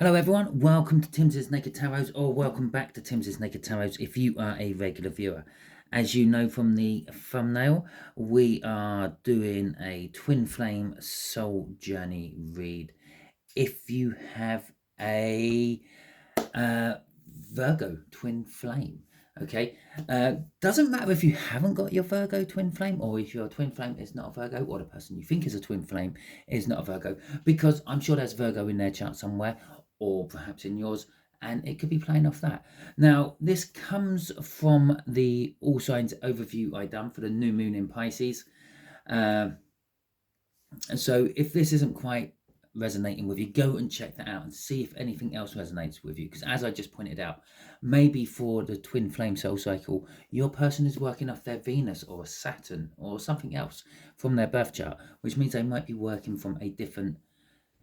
Hello everyone, welcome to Timsy's Naked Tarot, or welcome back to Timsy's Naked Tarot if you are a regular viewer. As you know from the thumbnail, we are doing a twin flame soul journey read. If you have a Virgo twin flame, okay, doesn't matter if you haven't got your Virgo twin flame, or if your twin flame is not a Virgo, or the person you think is a twin flame is not a Virgo, because I'm sure there's Virgo in their chart somewhere, or perhaps in yours, and it could be playing off that. Now, this comes from the all signs overview I done for the new moon in Pisces. So if this isn't quite resonating with you, go and check that out and see if anything else resonates with you, because as I just pointed out, maybe for the twin flame soul cycle, your person is working off their Venus or a Saturn or something else from their birth chart, which means they might be working from a different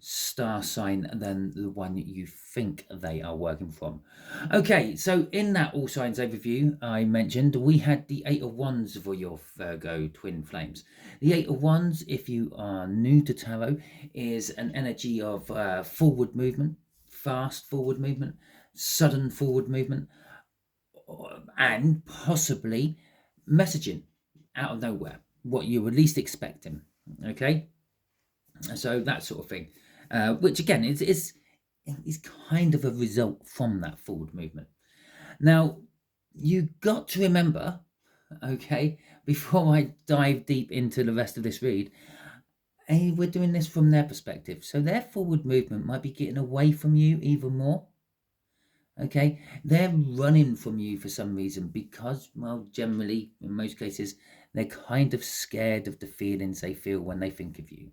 star sign than the one that you think they are working from. Okay, so in that all signs overview I mentioned, we had the Eight of Wands for your Virgo twin flames. The Eight of Wands, if you are new to tarot, is an energy of forward movement, fast forward movement, sudden forward movement, and possibly messaging out of nowhere, what you were least expecting. Okay, so that sort of thing. Which again is kind of a result from that forward movement. Now, you got to remember, okay, before I dive deep into the rest of this read, we're doing this from their perspective. So their forward movement might be getting away from you even more. Okay, they're running from you for some reason because, well, generally, in most cases, they're kind of scared of the feelings they feel when they think of you.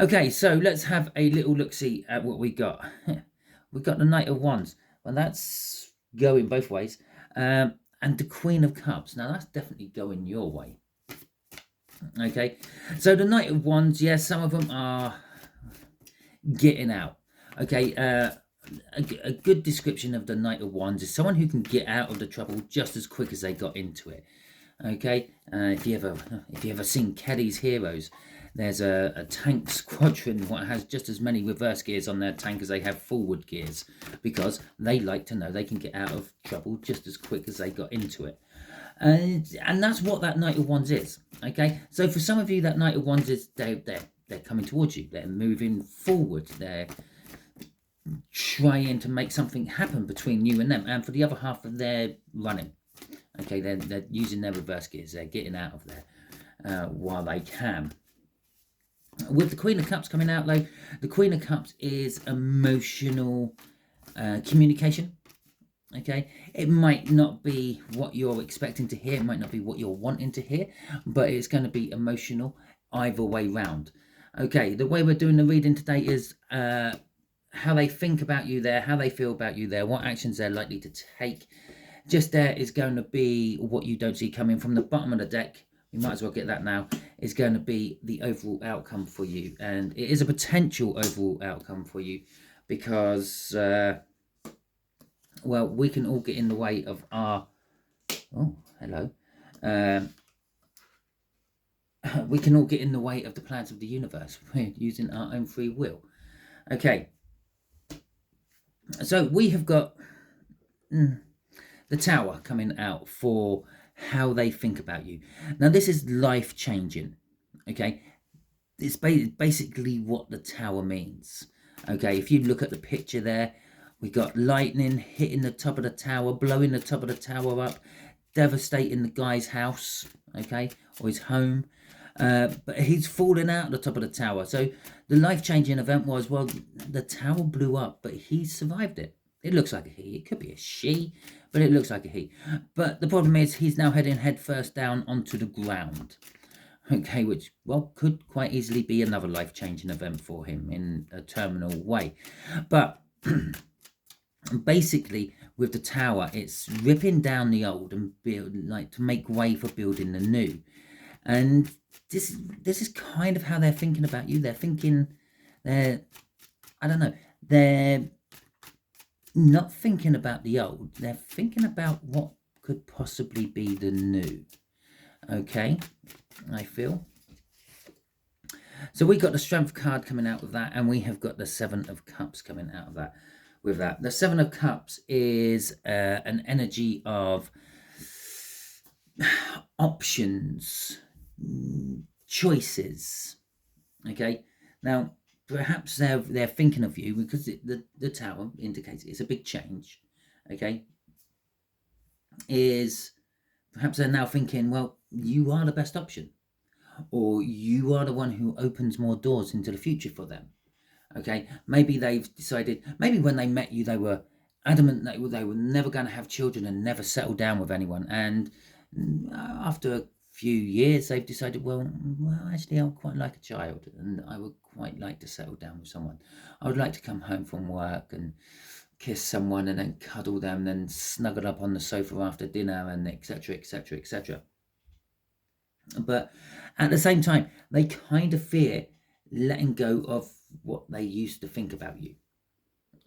Okay, so let's have a little look-see at what we got. We got the Knight of Wands. Well, that's going both ways. And the Queen of Cups. Now, that's definitely going your way. Okay, so the Knight of Wands, yes, some of them are getting out. Okay, a good description of the Knight of Wands is someone who can get out of the trouble just as quick as they got into it. Okay, if you ever seen Kelly's Heroes, there's a tank squadron that has just as many reverse gears on their tank as they have forward gears, because they like to know they can get out of trouble just as quick as they got into it. And that's what that Knight of Wands is. Okay, so for some of you, that Knight of Wands is they're coming towards you. They're moving forward. They're trying to make something happen between you and them. And for the other half, they're running. Okay, they're using their reverse gears. They're getting out of there while they can. With the Queen of Cups coming out, though, the Queen of Cups is emotional communication. Okay, it might not be what you're expecting to hear. It might not be what you're wanting to hear, but it's going to be emotional either way round. Okay, the way we're doing the reading today is how they think about you there, how they feel about you there, what actions they're likely to take. Just there is going to be what you don't see coming from the bottom of the deck. We might as well get that now. Is going to be the overall outcome for you. And it is a potential overall outcome for you because, well, we can all get in the way of our... Oh, hello. We can all get in the way of the plans of the universe using our own free will. Okay. So we have got... the Tower coming out for how they think about you. Now, this is life-changing, okay? It's basically what the Tower means, okay? If you look at the picture there, we got lightning hitting the top of the tower, blowing the top of the tower up, devastating the guy's house, okay, or his home. But he's falling out the top of the tower. So the life-changing event was, well, the tower blew up, but he survived it. It looks like a he. It could be a she, but it looks like a he. But the problem is he's now heading headfirst down onto the ground. Okay, which, well, could quite easily be another life-changing event for him in a terminal way. But basically, with the Tower, it's ripping down the old and to make way for building the new. And this is kind of how they're thinking about you. They're thinking, I don't know, they're not thinking about the old. They're thinking about what could possibly be the new. Okay, I feel. So we got the Strength card coming out of that, and we have got the Seven of Cups coming out of that. With that, the Seven of Cups is an energy of options, choices. Okay, now perhaps they're thinking of you because the Tower indicates it's a big change. Okay, is perhaps they're now thinking, well, you are the best option, or you are the one who opens more doors into the future for them. Okay, maybe they've decided, maybe when they met you, they were adamant that they were never going to have children and never settle down with anyone. And after a few years, they've decided, well, actually, I would quite like a child, and I would quite like to settle down with someone. I would like to come home from work and kiss someone and then cuddle them, then snuggle up on the sofa after dinner, and etc., etc., etc. But at the same time, they kind of fear letting go of what they used to think about you.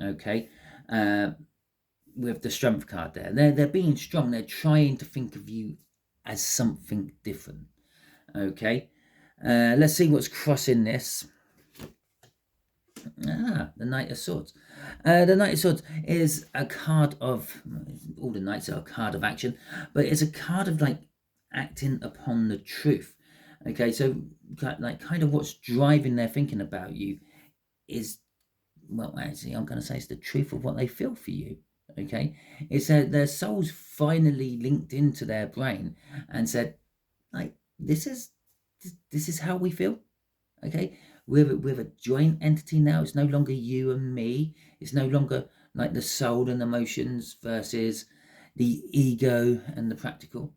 Okay, with the Strength card there, they're being strong. They're trying to think of you as something different. Okay, let's see what's crossing this. The Knight of Swords. The Knight of Swords is a card of, all the knights are a card of action, but it's a card of like acting upon the truth. Okay, so like kind of what's driving their thinking about you is, well, actually, I'm going to say it's the truth of what they feel for you. Okay, it's their soul's finally linked into their brain and said, like, this is how we feel. Okay, we're a joint entity now. It's no longer you and me. It's no longer like the soul and emotions versus the ego and the practical.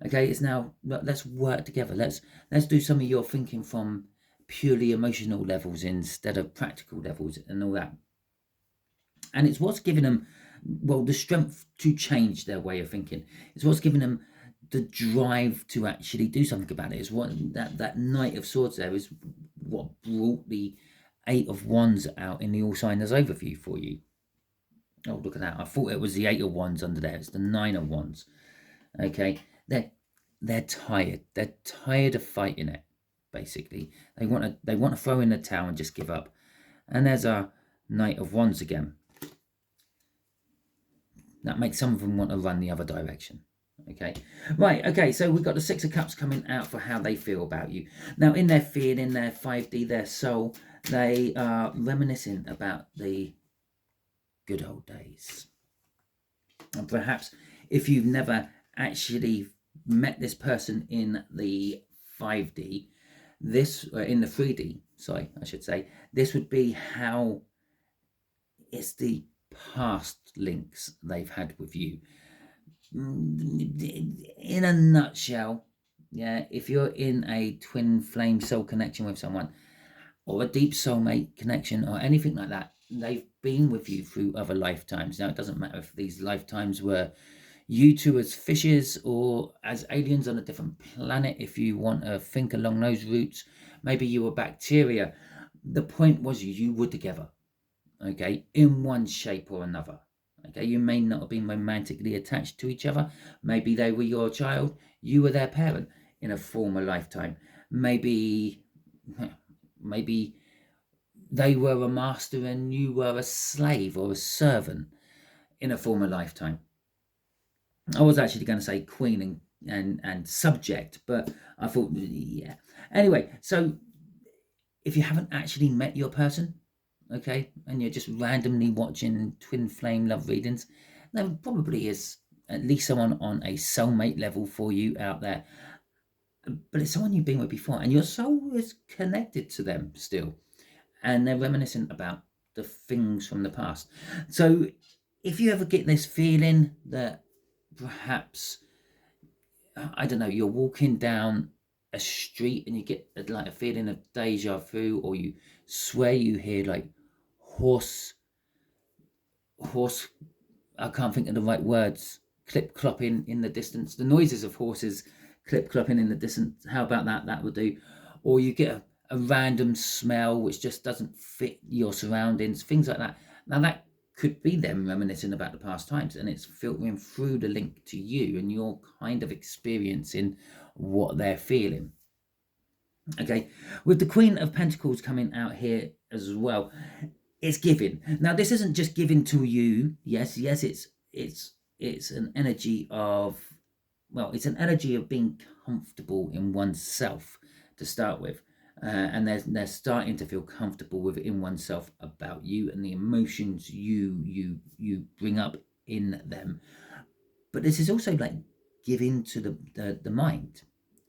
Okay, it's now, let's work together. Let's do some of your thinking from purely emotional levels instead of practical levels and all that. And it's what's giving them, well, the strength to change their way of thinking. It's what's giving them the drive to actually do something about it. Is what that Knight of Swords there is what brought the Eight of Wands out in the All Signers overview for you. Oh, look at that. I thought it was the Eight of Wands under there. It's the Nine of Wands. Okay, they're tired. They're tired of fighting it. Basically, they want to throw in the towel and just give up. And there's our Knight of Wands again. That makes some of them want to run the other direction. Okay, right, okay, so we've got the Six of Cups coming out for how they feel about you. Now, in their feeling, their 5D, their soul, they are reminiscing about the good old days. And perhaps if you've never actually met this person in the 5D, in the 3D, sorry, I should say, this would be how it's the past links they've had with you. In a nutshell, yeah, if you're in a twin flame soul connection with someone, or a deep soulmate connection, or anything like that, they've been with you through other lifetimes. Now, it doesn't matter if these lifetimes were you two as fishes or as aliens on a different planet. If you want to think along those routes, maybe you were bacteria. The point was you were together, okay, in one shape or another. Okay, you may not have been romantically attached to each other. Maybe they were your child, you were their parent in a former lifetime. Maybe they were a master and you were a slave or a servant in a former lifetime. I was actually going to say queen and subject, but I thought, yeah. Anyway, so if you haven't actually met your person, okay, and you're just randomly watching twin flame love readings, there probably is at least someone on a soulmate level for you out there. But it's someone you've been with before, and your soul is connected to them still, and they're reminiscent about the things from the past. So if you ever get this feeling that perhaps, I don't know, you're walking down a street and you get like a feeling of deja vu, or you swear you hear like horse, I can't think of the right words, clip clopping in the distance, the noises of horses clip clopping in the distance. How about that? That would do. Or you get a random smell which just doesn't fit your surroundings, things like that. Now, that could be them reminiscing about the past times, and it's filtering through the link to you, and you're kind of experiencing what they're feeling. Okay, with the Queen of Pentacles coming out here as well, it's giving. Now, this isn't just giving to you. Yes, it's an energy of, well, it's an energy of being comfortable in oneself to start with. And they're starting to feel comfortable within oneself about you and the emotions you bring up in them. But this is also like giving to the mind.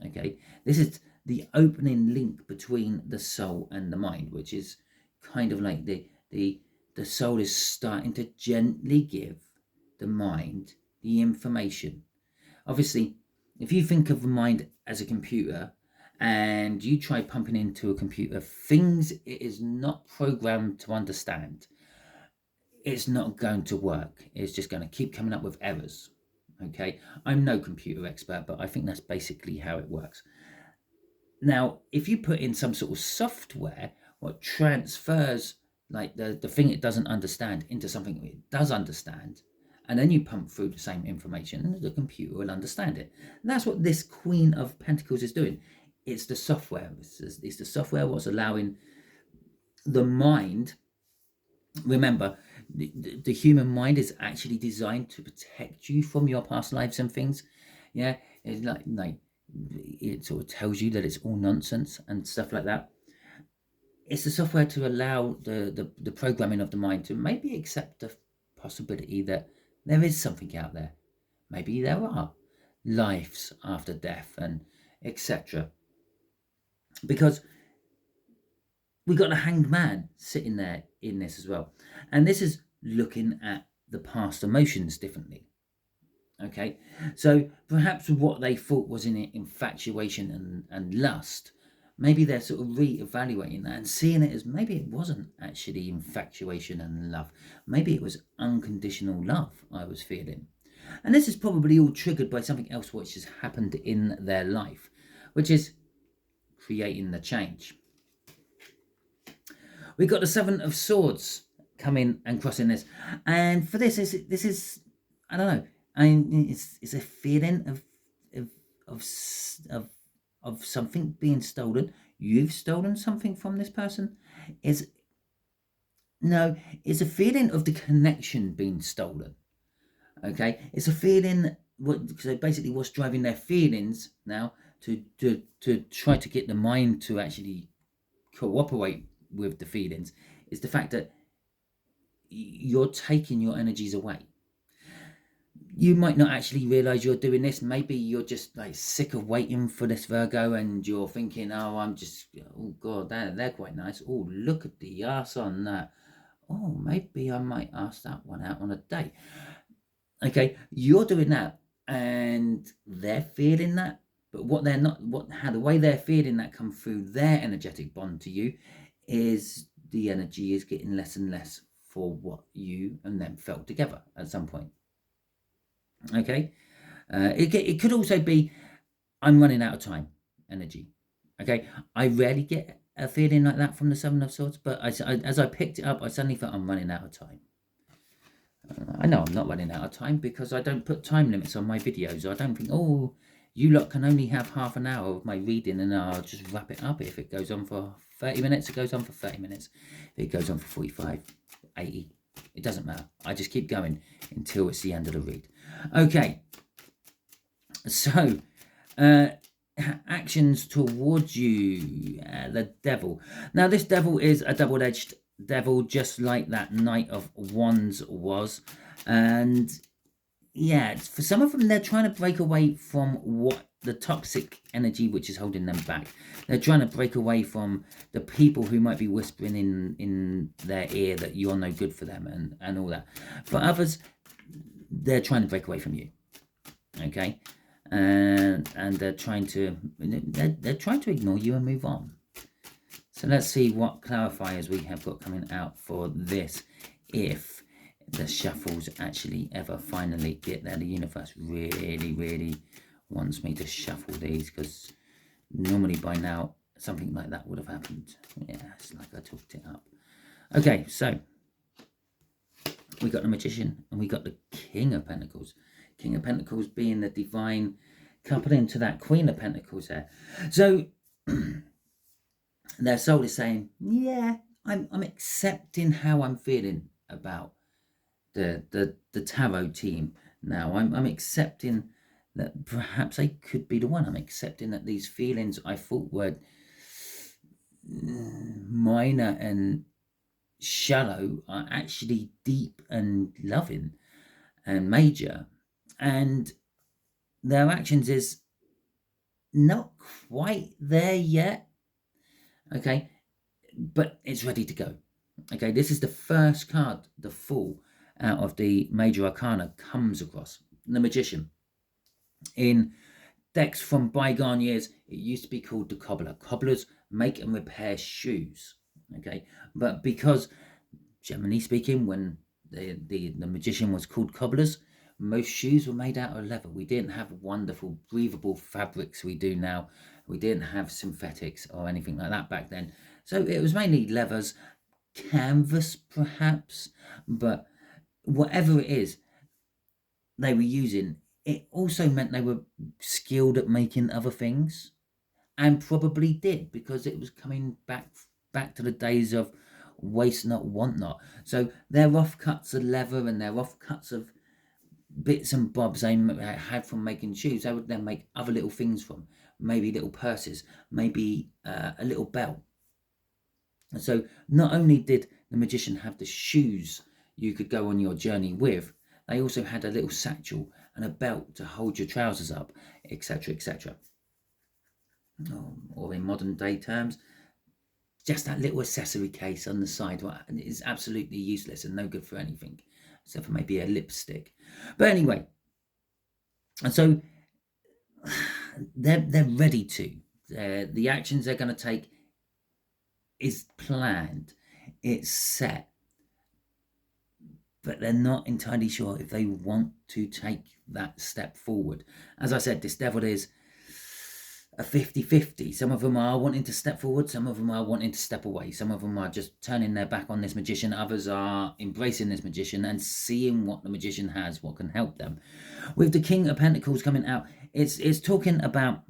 Okay, this is the opening link between the soul and the mind, which is kind of like the soul is starting to gently give the mind the information. Obviously, if you think of the mind as a computer and you try pumping into a computer things it is not programmed to understand, it's not going to work. It's just going to keep coming up with errors. Okay, I'm no computer expert, but I think that's basically how it works. Now, if you put in some sort of software what transfers like the thing it doesn't understand into something it does understand, and then you pump through the same information, the computer will understand it. And that's what this Queen of Pentacles is doing. It's the software. It's the software what's allowing the mind. Remember, the human mind is actually designed to protect you from your past lives and things. Yeah, it's like it sort of tells you that it's all nonsense and stuff like that. It's the software to allow the programming of the mind to maybe accept the possibility that there is something out there. Maybe there are lives after death and etc. Because we got a hanged man sitting there in this as well. And this is looking at the past emotions differently. Okay, so perhaps what they thought was in it infatuation and lust, maybe they're sort of re-evaluating that and seeing it as maybe it wasn't actually infatuation and love. Maybe it was unconditional love I was feeling. And this is probably all triggered by something else which has happened in their life, which is creating the change. We've got the Seven of Swords coming and crossing this. And for this is I don't know. I mean, it's a feeling of something being stolen. You've stolen something from this person. It's a feeling of the connection being stolen. Okay, it's a feeling. So basically, what's driving their feelings now to try to get the mind to actually cooperate with the feelings is the fact that you're taking your energies away. You might not actually realize you're doing this. Maybe you're just like sick of waiting for this Virgo and you're thinking, oh god, they're quite nice. Oh, look at the ass on that. Oh, maybe I might ask that one out on a date. Okay, you're doing that and they're feeling that, but what they're not, how the way they're feeling that come through their energetic bond to you is the energy is getting less and less for what you and them felt together at some point. Okay, it could also be I'm running out of time energy. Okay, I rarely get a feeling like that from the Seven of Swords, but as I picked it up, I suddenly felt I'm running out of time. I know I'm not running out of time because I don't put time limits on my videos. I don't think, oh, you lot can only have half an hour of my reading and I'll just wrap it up. If it goes on for 30 minutes, it goes on for 30 minutes. If it goes on for 45, 80, it doesn't matter. I just keep going until it's the end of the read. Okay, so actions towards you, the devil. Now this devil is a double-edged devil, just like that Knight of Wands was. And yeah, for some of them, they're trying to break away from what the toxic energy which is holding them back. They're trying to break away from the people who might be whispering in their ear that you're no good for them and all that. For others, they're trying to break away from you. Okay, and they're trying to ignore you and move on. So let's see what clarifiers we have got coming out for this, if the shuffles actually ever finally get there. The universe really wants me to shuffle these, because normally by now something like that would have happened. Yeah, it's like I talked it up. Okay, so we got the Magician and we got the King of Pentacles. King of Pentacles being the divine coupling to that Queen of Pentacles there. So Their soul is saying, yeah, I'm accepting how I'm feeling about the tarot team now. I'm accepting that perhaps I could be the one. I'm accepting that these feelings I thought were minor and shallow are actually deep and loving and major. And their actions is not quite there yet. Okay, but it's ready to go. Okay, this is the first card, the Fool, out of the Major Arcana comes across. The Magician. In decks from bygone years, it used to be called the Cobbler. Cobblers make and repair shoes. Okay, but because, generally speaking, when the Magician was called Cobblers, most shoes were made out of leather. We didn't have wonderful breathable fabrics we do now. We didn't have synthetics or anything like that back then. So it was mainly leathers, canvas perhaps, but whatever it is they were using, it also meant they were skilled at making other things, and probably did, because it was coming back to the days of waste not, want not. So their offcuts of leather and their offcuts of bits and bobs they had from making shoes, they would then make other little things from, maybe little purses, maybe a little belt. And so not only did the Magician have the shoes you could go on your journey with, they also had a little satchel and a belt to hold your trousers up, etc., etc. Or in modern day terms, just that little accessory case on the side is absolutely useless and no good for anything, except for maybe a lipstick. But anyway, and so they're ready to. The actions they're going to take is planned, it's set, but they're not entirely sure if they want to take that step forward. As I said, this devil is a 50-50. Some of them are wanting to step forward, some of them are wanting to step away, some of them are just turning their back on this Magician, others are embracing this Magician and seeing what the Magician has, what can help them. With the King of Pentacles coming out, it's talking about,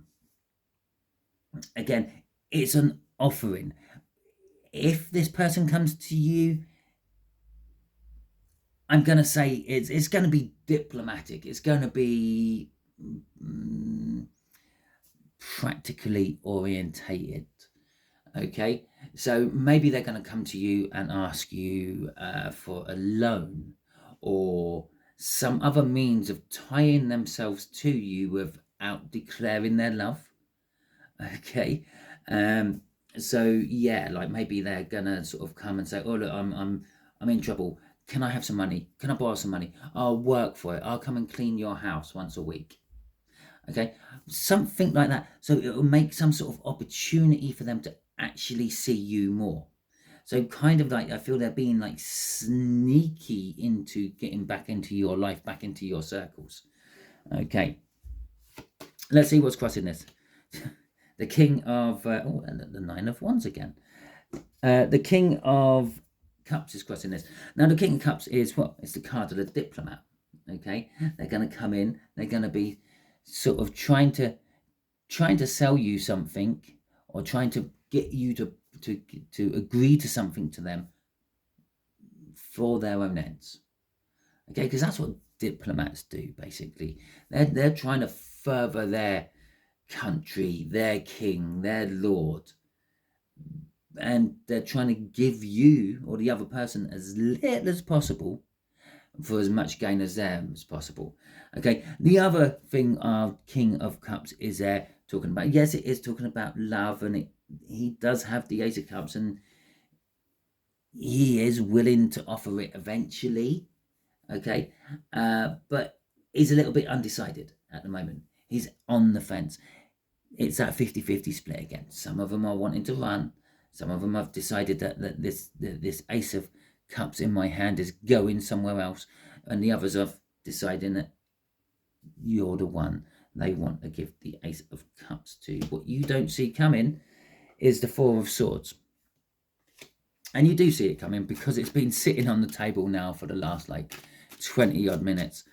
again, it's an offering. If this person comes to you, I'm going to say it's going to be diplomatic. It's going to be practically orientated. Okay, so maybe they're going to come to you and ask you for a loan or some other means of tying themselves to you without declaring their love. Okay, so yeah, like maybe they're gonna sort of come and say, oh look, I'm in trouble, can I have some money, can I borrow some money, I'll work for it, I'll come and clean your house once a week. Okay, something like that. So it will make some sort of opportunity for them to actually see you more. So kind of like, I feel they're being like sneaky into getting back into your life, back into your circles. Okay, let's see what's crossing this. The King of the Nine of Wands again. The King of Cups is crossing this. Now the King of Cups is what? It's the card of the diplomat. Okay, they're going to come in. They're going to be sort of trying to sell you something, or trying to get you to agree to something to them for their own ends. Okay, because that's what diplomats do basically. They're trying to further their country, their king, their lord, and they're trying to give you or the other person as little as possible for as much gain as them as possible. Okay, the other thing of King of Cups is there talking about, yes, it is talking about love, and he does have the Ace of Cups, and he is willing to offer it eventually. Okay, but he's a little bit undecided at the moment. He's on the fence. It's that 50-50 split again. Some of them are wanting to run. Some of them have decided that this Ace of Cups in my hand is going somewhere else, and the others are deciding that you're the one they want to give the Ace of Cups to. What you don't see coming is the Four of Swords, and you do see it coming because it's been sitting on the table now for the last like 20 odd minutes.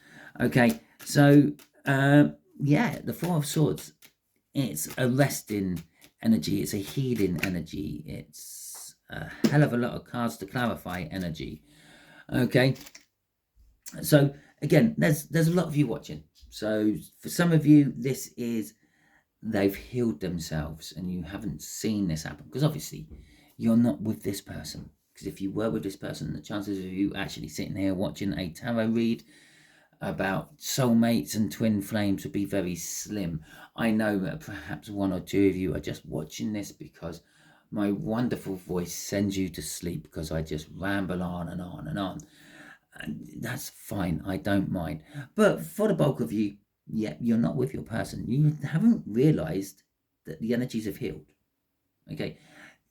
Okay, so yeah, the Four of Swords, it's arresting energy. It's a healing energy. It's a hell of a lot of cards to clarify energy. Okay, so again, there's a lot of you watching. So for some of you, this is they've healed themselves and you haven't seen this happen, because obviously you're not with this person. Because if you were with this person, the chances of you actually sitting here watching a tarot read about soulmates and twin flames would be very slim. I know that perhaps one or two of you are just watching this because my wonderful voice sends you to sleep, because I just ramble on and on and on. And that's fine, I don't mind. But for the bulk of you, yeah, you're not with your person. You haven't realized that the energies have healed. Okay,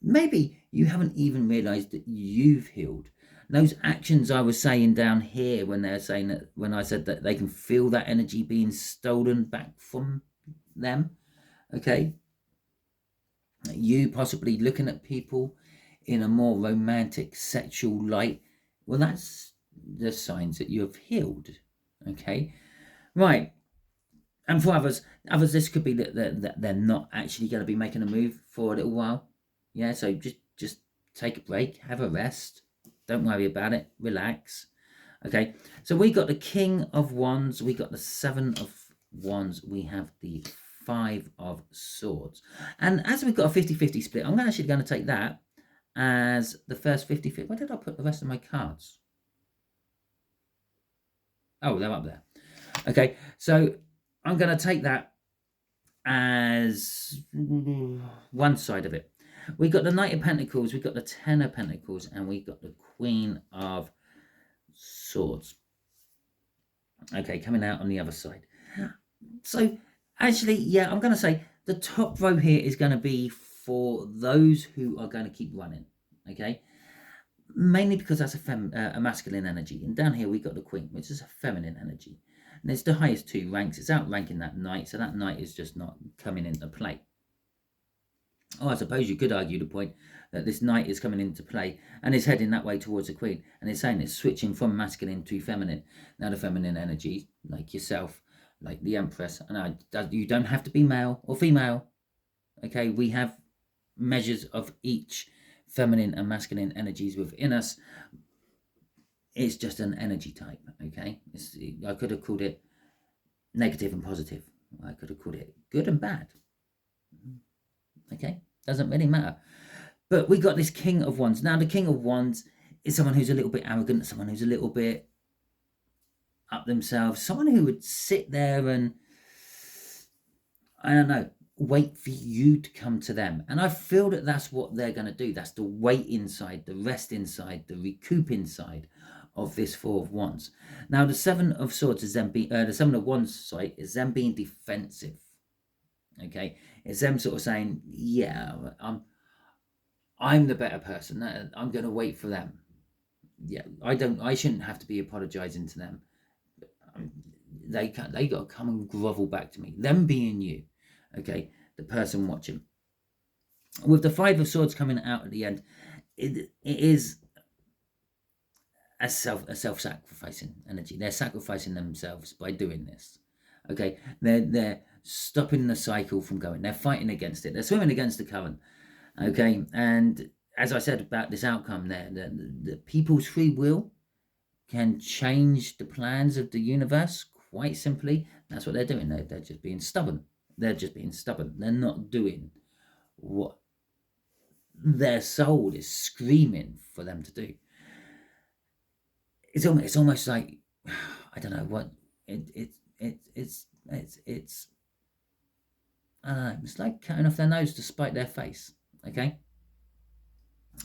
maybe you haven't even realized that you've healed. Those actions I was saying down here, when they're saying that, when I said that they can feel that energy being stolen back from them. Okay, you possibly looking at people in a more romantic, sexual light. Well, that's the signs that you have healed. Okay, right. And for others, this could be that they're not actually going to be making a move for a little while. Yeah, so just take a break, have a rest, don't worry about it, relax. Okay, so we got the King of Wands, we got the Seven of Wands, we have the Five of Swords. And as we've got a 50-50 split, I'm actually going to take that as the first 50-50. Where did I put the rest of my cards? Oh, they're up there. Okay, so I'm going to take that as one side of it. We got the Knight of Pentacles, we got the Ten of Pentacles, and we got the Queen of Swords. Okay, coming out on the other side. So actually, yeah, I'm going to say the top row here is going to be for those who are going to keep running. Okay, mainly because that's a masculine energy, and down here we got the Queen, which is a feminine energy. And it's the highest two ranks. It's outranking that Knight, so that Knight is just not coming into play. Oh, I suppose you could argue the point that this Knight is coming into play and is heading that way towards the Queen, and it's saying it's switching from masculine to feminine. Now the feminine energy, like yourself, like the Empress, and you don't have to be male or female. Okay, we have measures of each feminine and masculine energies within us. It's just an energy type. Okay, I could have called it negative and positive. I could have called it good and bad. Okay, doesn't really matter. But we got this King of Wands. Now the King of Wands is someone who's a little bit arrogant, someone who's a little bit up themselves, someone who would sit there and, I don't know, wait for you to come to them. And I feel that that's what they're going to do. That's the wait inside, the rest inside, the recoup inside of this Four of Wands. Now the Seven of Swords is then being, the Seven of Wands, sorry, is them being defensive. Okay, it's them sort of saying, yeah, I'm the better person. I'm going to wait for them. Yeah, I shouldn't have to be apologizing to them. They got to come and grovel back to me. Them being you, okay, the person watching. With the Five of Swords coming out at the end, it is a self-sacrificing energy. They're sacrificing themselves by doing this. Okay, they're stopping the cycle from going. They're fighting against it. They're swimming against the current. Okay, and as I said about this outcome there, the people's free will can change the plans of the universe quite simply. That's what they're doing. They're just being stubborn. They're just being stubborn. They're not doing what their soul is screaming for them to do. It's almost like, I don't know what it's I don't know. It's like cutting off their nose to spite their face. Okay.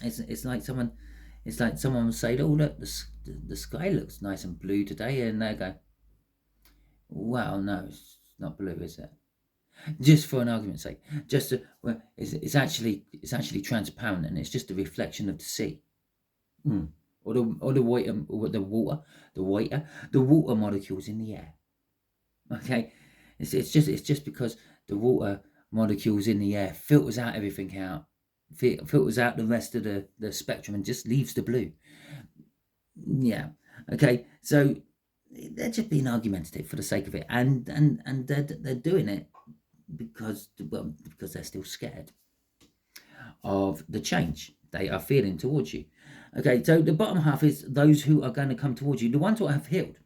It's like someone will say, "Oh, look, the sky looks nice and blue today," and they go, "Well, no, it's not blue, is it?" Just for an argument's sake, it's actually transparent, and it's just a reflection of the sea, or the water molecules in the air. Okay, it's just because the water molecules in the air filters out everything out. Filters out the rest of the spectrum and just leaves the blue. Yeah. Okay. So they're just being argumentative for the sake of it, and they're doing it because they're still scared. of the change they are feeling towards you. Okay, so the bottom half is those who are going to come towards you, the ones who have healed.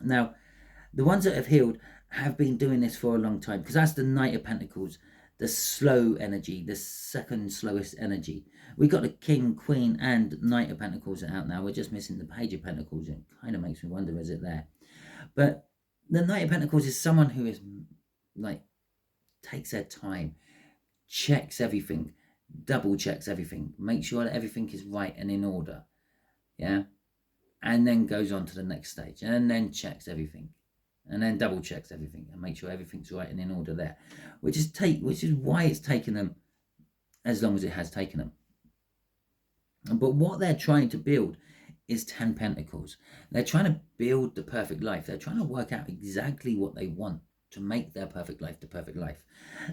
Now, the ones that have healed have been doing this for a long time, because that's the Knight of Pentacles, the slow energy, the second slowest energy. We've got the King, Queen, and Knight of Pentacles out now. We're just missing the Page of Pentacles. It kind of makes me wonder, is it there? But the Knight of Pentacles is someone who is like, takes their time, checks everything, double checks everything, makes sure that everything is right and in order. Yeah. And then goes on to the next stage, and then checks everything, and then double checks everything, and make sure everything's right and in order there, which is why it's taken them as long as it has taken them. But what they're trying to build is 10 Pentacles. They're trying to build the perfect life. They're trying to work out exactly what they want to make their perfect life the perfect life.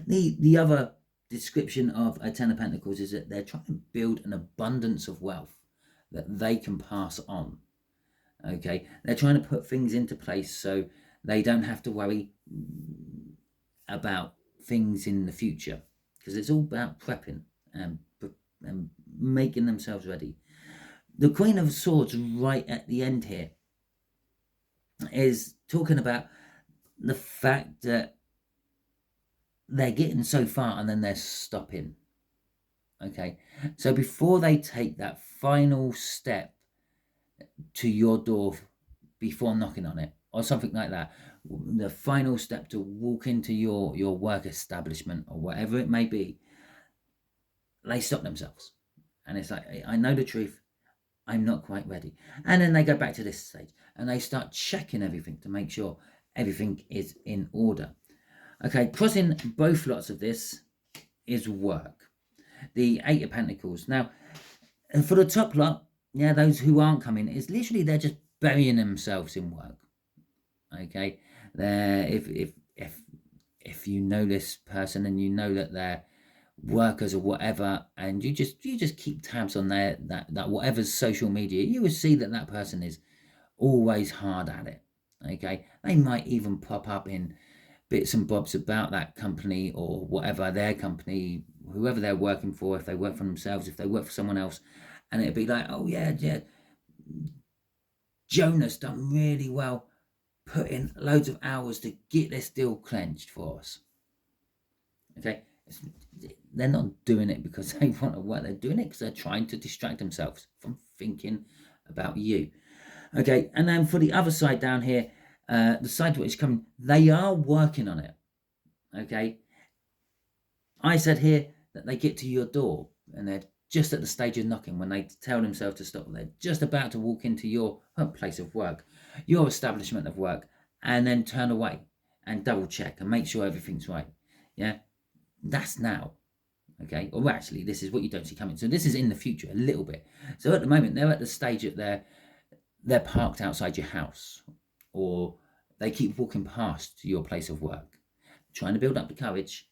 The other description of a 10 of Pentacles is that they're trying to build an abundance of wealth that they can pass on. Okay, they're trying to put things into place so they don't have to worry about things in the future, because it's all about prepping and making themselves ready. The Queen of Swords right at the end here is talking about the fact that they're getting so far and then they're stopping. Okay, so before they take that final step to your door before knocking on it, or something like that, the final step to walk into your work establishment or whatever it may be, they stop themselves. And it's like, I know the truth, I'm not quite ready. And then they go back to this stage and they start checking everything to make sure everything is in order. Okay, crossing both lots of this is work. The Eight of Pentacles. Now, for the top lot, yeah, those who aren't coming, is literally they're just burying themselves in work. Okay, if you know this person and you know that they're workers or whatever, and you just keep tabs on that whatever's social media, you will see that person is always hard at it. Okay, they might even pop up in bits and bobs about that company or whatever, their company, whoever they're working for, if they work for themselves, if they work for someone else, and it'd be like, oh yeah, Jonah's done really well, put in loads of hours to get this deal clenched for us. Okay, they're not doing it because they want to work, they're doing it because they're trying to distract themselves from thinking about you. Okay, and then for the other side down here, the side which is coming, they are working on it. Okay, I said here that they get to your door and they're just at the stage of knocking when they tell themselves to stop. They're just about to walk into your place of work, your establishment of work, and then turn away and double check and make sure everything's right. Yeah, that's now. Okay, or actually, this is what you don't see coming. So this is in the future a little bit. So at the moment, they're at the stage that they're parked outside your house, or they keep walking past your place of work, trying to build up the courage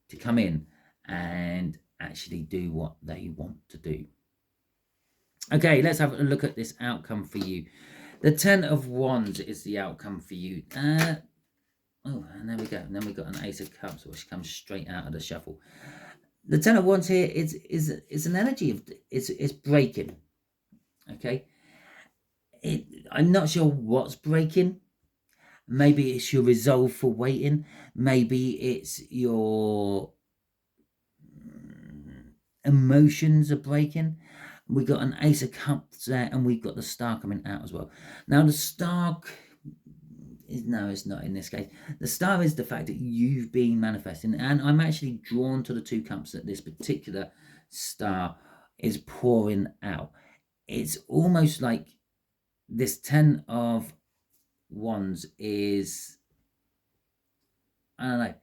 to come in and actually do what they want to do. Okay, let's have a look at this outcome for you. The 10 of Wands is the outcome for you. And there we go. And then we got an Ace of Cups, which comes straight out of the shuffle. The 10 of Wands here is an energy of it's breaking. Okay, I'm not sure what's breaking. Maybe it's your resolve for waiting. Maybe it's your emotions are breaking. We got an Ace of Cups there, and we've got the Star coming out as well. Now the Star no, it's not in this case. The Star is the fact that you've been manifesting, and I'm actually drawn to the 2 Cups that this particular Star is pouring out. It's almost like this 10 of Wands is, I don't know,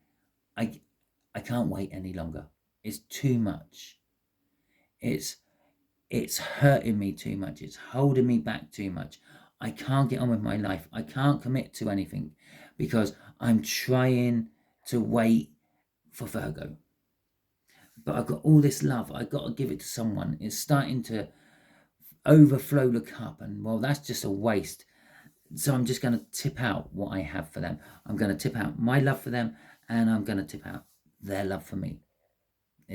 I can't wait any longer. It's too much. It's hurting me too much. It's holding me back too much. I can't get on with my life. I can't commit to anything because I'm trying to wait for Virgo. But I've got all this love. I've got to give it to someone. It's starting to overflow the cup, and well, that's just a waste. So I'm just going to tip out what I have for them. I'm going to tip out my love for them, and I'm going to tip out their love for me.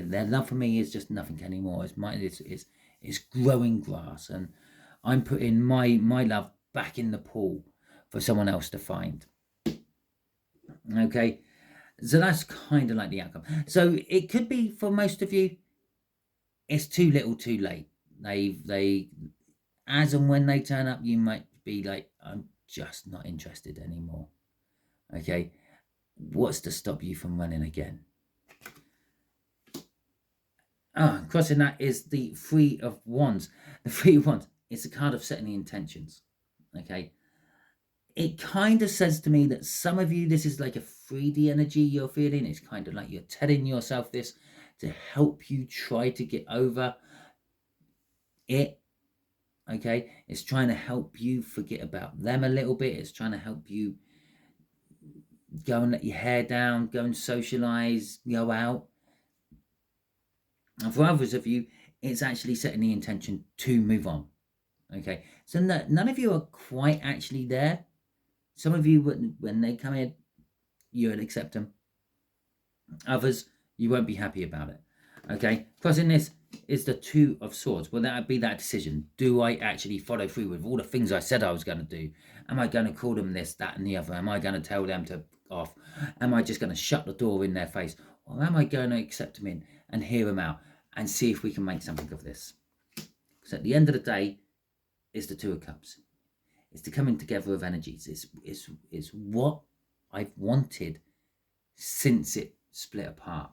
Their love for me is just nothing anymore. It's growing grass, and I'm putting my love back in the pool for someone else to find. Okay, so that's kind of like the outcome. So it could be for most of you, it's too little, too late. They as and when they turn up, you might be like, I'm just not interested anymore. Okay, what's to stop you from running again? Crossing that is the Three of Wands. The Three of Wands is a card of setting the intentions. Okay, it kind of says to me that some of you, this is like a 3D energy you're feeling. It's kind of like you're telling yourself this to help you try to get over it. Okay, it's trying to help you forget about them a little bit. It's trying to help you go and let your hair down, go and socialize, go out. And for others of you, it's actually setting the intention to move on. Okay, so none of you are quite actually there. Some of you, when they come in, you'll accept them. Others, you won't be happy about it. Okay, crossing this is the Two of Swords. Well, that would be that decision. Do I actually follow through with all the things I said I was going to do? Am I going to call them this, that, and the other? Am I going to tell them to off? Am I just going to shut the door in their face? Or am I going to accept them in and hear them out and see if we can make something of this? Because at the end of the day, it's the Two of Cups. It's the coming together of energies. It's what I've wanted since it split apart.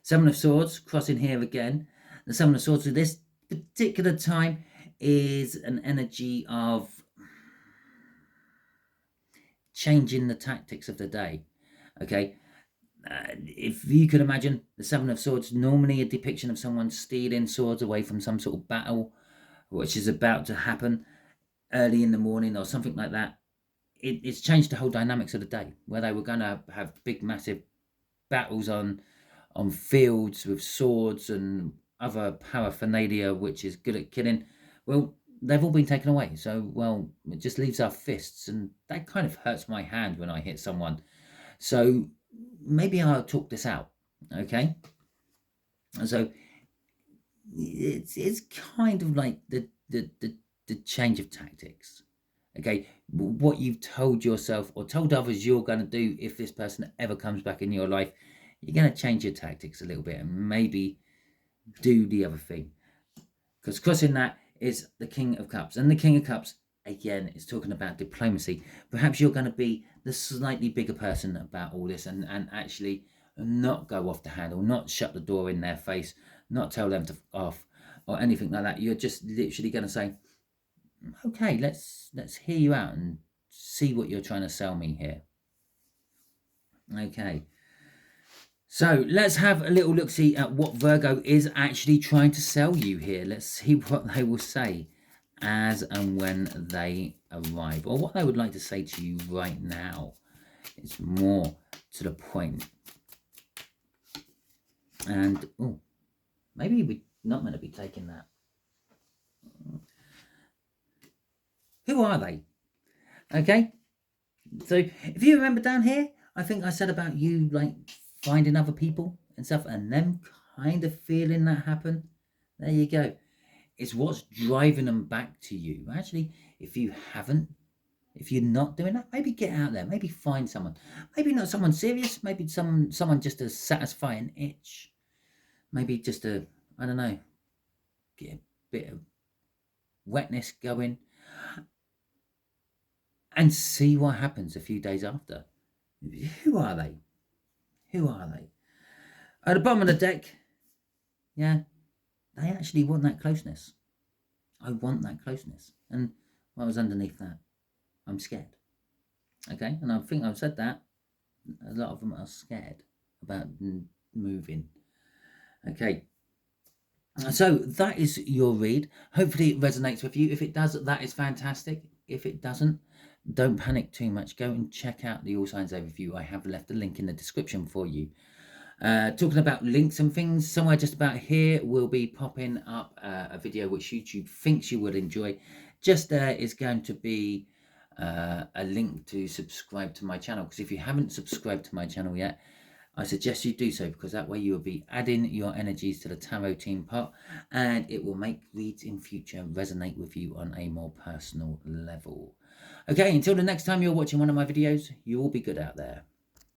Seven of Swords, crossing here again. The Seven of Swords at this particular time is an energy of changing the tactics of the day. Okay, if you could imagine, the Seven of Swords, normally a depiction of someone stealing swords away from some sort of battle, which is about to happen early in the morning or something like that. It's changed the whole dynamics of the day, where they were going to have big, massive battles on fields with swords and other paraphernalia, which is good at killing. Well, they've all been taken away. So, well, it just leaves our fists, and that kind of hurts my hand when I hit someone. So maybe I'll talk this out, okay? And so it's kind of like the change of tactics. Okay, what you've told yourself or told others you're going to do if this person ever comes back in your life, you're going to change your tactics a little bit and maybe do the other thing. Because crossing that is the King of Cups. And the King of Cups, again, is talking about diplomacy. Perhaps you're going to be the slightly bigger person about all this and actually not go off the handle, not shut the door in their face, not tell them to off or anything like that. You're just literally going to say, okay, let's hear you out and see what you're trying to sell me here. Okay, so let's have a little look-see at what Virgo is actually trying to sell you here. Let's see what they will say as and when they arrive, or what they would like to say to you right now. It's more to the point. And, oh, maybe we're not meant to be taking that. Who are they? Okay, so if you remember down here, I think I said about you like finding other people and stuff and them kind of feeling that happen. There you go. It's what's driving them back to you. Actually, if you haven't, if you're not doing that, maybe get out there, maybe find someone, maybe not someone serious, maybe someone just to satisfy an itch, maybe just to, I don't know, get a bit of wetness going and see what happens a few days after. Who are they? Who are they? At the bottom of the deck, yeah, they actually want that closeness. I want that closeness. And what was underneath that? I'm scared. Okay, and I think I've said that. A lot of them are scared about moving. Okay, so that is your read. Hopefully it resonates with you. If it does, that is fantastic. If it doesn't, don't panic too much. Go and check out the All Signs Overview. I have left a link in the description for you. Talking about links and things, somewhere just about here will be popping up a video which YouTube thinks you would enjoy. Just there is going to be a link to subscribe to my channel, because if you haven't subscribed to my channel yet, I suggest you do so, because that way you will be adding your energies to the tarot team pot, and it will make reads in future resonate with you on a more personal level. Okay, until the next time you're watching one of my videos, you will be good out there.